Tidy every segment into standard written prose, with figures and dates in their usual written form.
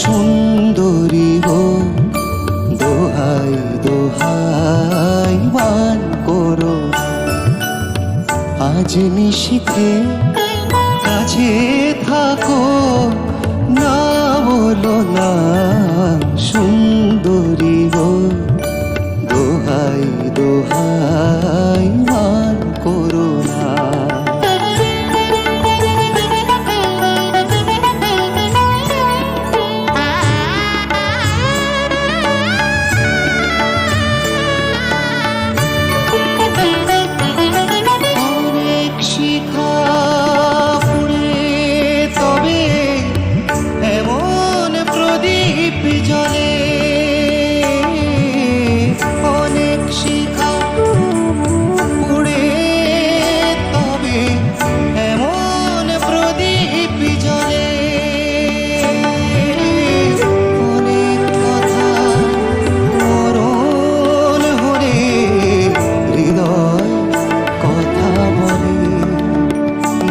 সুন্দরী গো, দোহাই দোহাই মান করো না। আজ নিশীথে কাছে থাকো, না বলো না সুন্দরী গো, দোহাই দোহাই মান করো না। অনেক শিখা পুড়ে তবে এমন প্রদীপ জ্বলে, অনেক শিখা পুড়ে তবে এমন প্রদীপ জ্বলে। অনেক কথা মরণ হলে হৃদয় কথা বলে,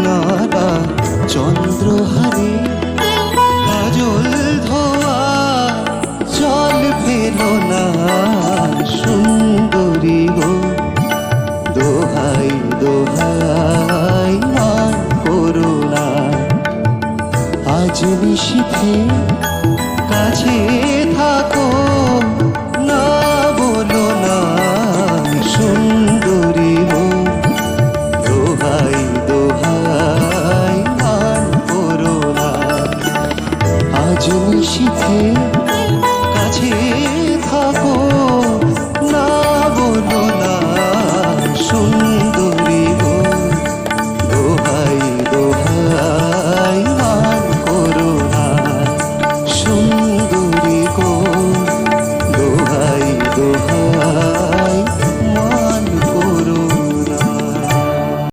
নারা চন্দ্রহারে কাজল ধোয়া জল ফেলো না সুন্দরী গো, দোহাই দোহাই মান করো না। আজ নিশীথে কাছে থাকো,